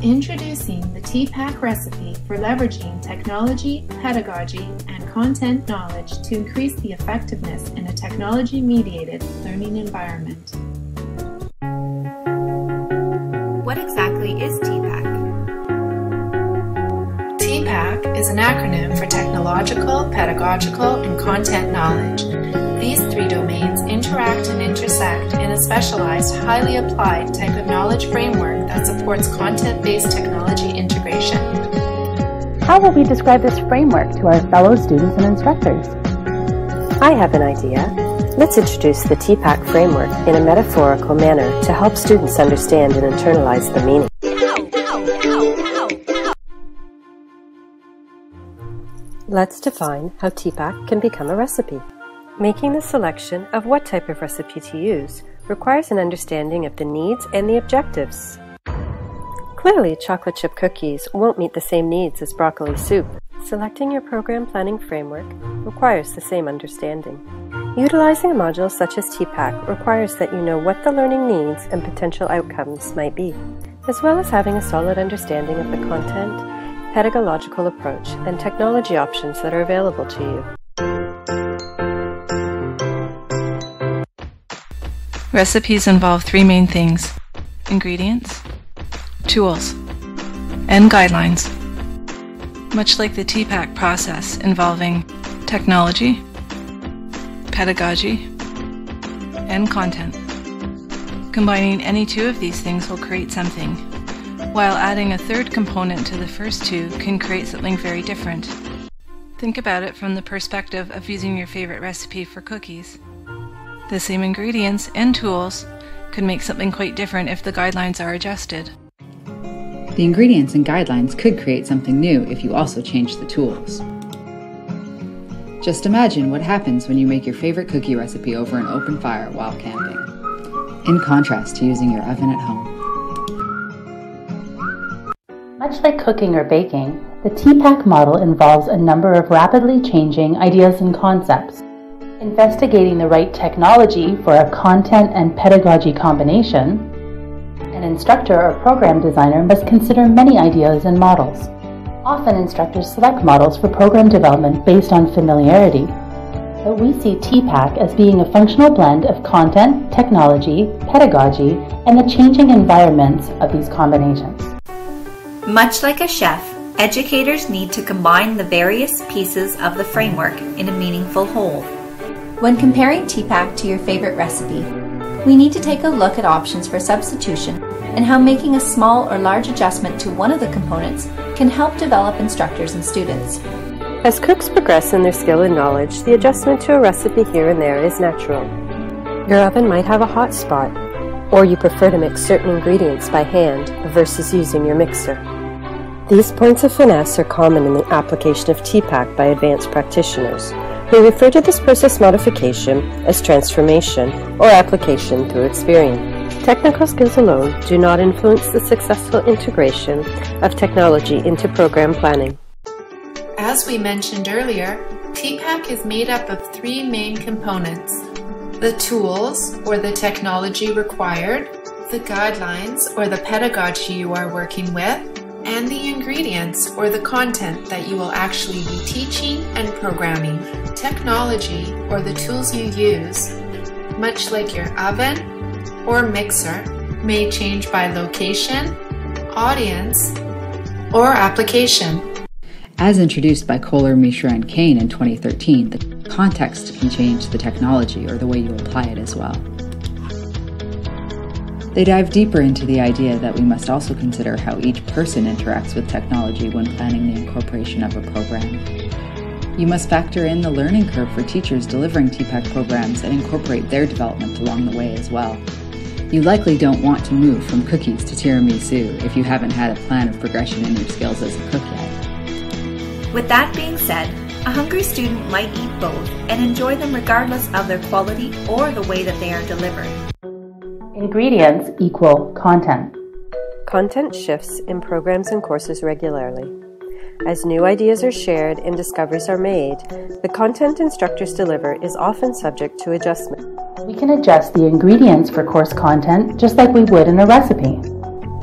Introducing the TPACK recipe for leveraging technology, pedagogy, and content knowledge to increase the effectiveness in a technology-mediated learning environment. What exactly is TPACK? TPACK is an acronym for Technological, Pedagogical, and Content Knowledge. These three domains interact and intersect in a specialized, highly applied type of knowledge framework that supports content-based technology integration. How will we describe this framework to our fellow students and instructors? I have an idea. Let's introduce the TPACK framework in a metaphorical manner to help students understand and internalize the meaning. Let's define how TPACK can become a recipe. Making the selection of what type of recipe to use requires an understanding of the needs and the objectives. Clearly, chocolate chip cookies won't meet the same needs as broccoli soup. Selecting your program planning framework requires the same understanding. Utilizing a module such as TPACK requires that you know what the learning needs and potential outcomes might be, as well as having a solid understanding of the content, pedagogical approach, and technology options that are available to you. Recipes involve three main things: ingredients, tools, and guidelines. Much like the TPACK process involving technology, pedagogy, and content. Combining any two of these things will create something, while adding a third component to the first two can create something very different. Think about it from the perspective of using your favorite recipe for cookies. The same ingredients and tools could make something quite different if the guidelines are adjusted. The ingredients and guidelines could create something new if you also change the tools. Just imagine what happens when you make your favorite cookie recipe over an open fire while camping, in contrast to using your oven at home. Much like cooking or baking, the TPACK model involves a number of rapidly changing ideas and concepts. Investigating the right technology for a content and pedagogy combination, an instructor or program designer must consider many ideas and models. Often instructors select models for program development based on familiarity, but we see TPACK as being a functional blend of content, technology, pedagogy, and the changing environments of these combinations. Much like a chef, educators need to combine the various pieces of the framework in a meaningful whole. When comparing TPACK to your favorite recipe, we need to take a look at options for substitution and how making a small or large adjustment to one of the components can help develop instructors and students. As cooks progress in their skill and knowledge, the adjustment to a recipe here and there is natural. Your oven might have a hot spot, or you prefer to mix certain ingredients by hand versus using your mixer. These points of finesse are common in the application of TPACK by advanced practitioners, who refer to this process modification as transformation or application through experience. Technical skills alone do not influence the successful integration of technology into program planning. As we mentioned earlier, TPACK is made up of three main components: the tools, or the technology required, the guidelines, or the pedagogy you are working with, and the ingredients, or the content that you will actually be teaching and programming. Technology, or the tools you use, much like your oven or mixer, may change by location, audience, or application. As introduced by Kohler, Mishra, and Kane in 2013, the context can change the technology or the way you apply it as well. They dive deeper into the idea that we must also consider how each person interacts with technology when planning the incorporation of a program. You must factor in the learning curve for teachers delivering TPACK programs and incorporate their development along the way as well. You likely don't want to move from cookies to tiramisu if you haven't had a plan of progression in your skills as a cook yet. With that being said, a hungry student might eat both and enjoy them regardless of their quality or the way that they are delivered. Ingredients equal content. Content shifts in programs and courses regularly. As new ideas are shared and discoveries are made, the content instructors deliver is often subject to adjustment. We can adjust the ingredients for course content just like we would in a recipe.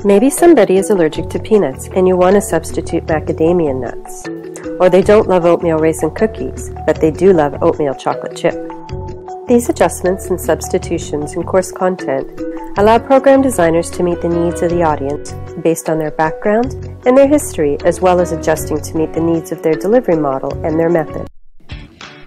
Maybe somebody is allergic to peanuts and you want to substitute macadamia nuts. Or they don't love oatmeal raisin cookies, but they do love oatmeal chocolate chip. These adjustments and substitutions in course content allow program designers to meet the needs of the audience based on their background and their history, as well as adjusting to meet the needs of their delivery model and their method.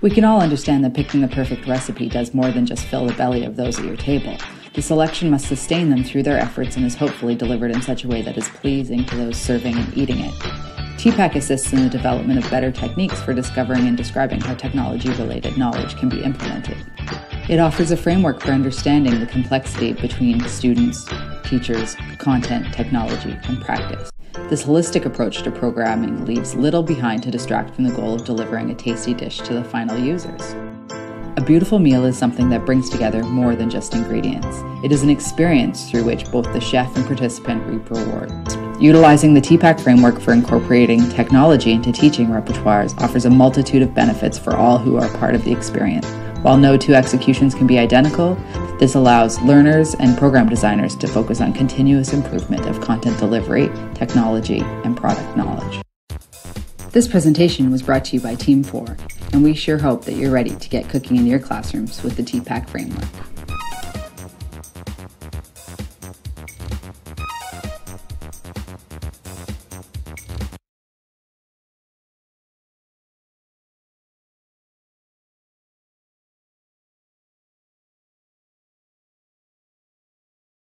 We can all understand that picking the perfect recipe does more than just fill the belly of those at your table. The selection must sustain them through their efforts and is hopefully delivered in such a way that is pleasing to those serving and eating it. TPACK assists in the development of better techniques for discovering and describing how technology-related knowledge can be implemented. It offers a framework for understanding the complexity between students, teachers, content, technology, and practice. This holistic approach to programming leaves little behind to distract from the goal of delivering a tasty dish to the final users. A beautiful meal is something that brings together more than just ingredients. It is an experience through which both the chef and participant reap rewards. Utilizing the TPACK framework for incorporating technology into teaching repertoires offers a multitude of benefits for all who are part of the experience. While no two executions can be identical, this allows learners and program designers to focus on continuous improvement of content delivery, technology, and product knowledge. This presentation was brought to you by Team 4, and we sure hope that you're ready to get cooking in your classrooms with the TPACK framework.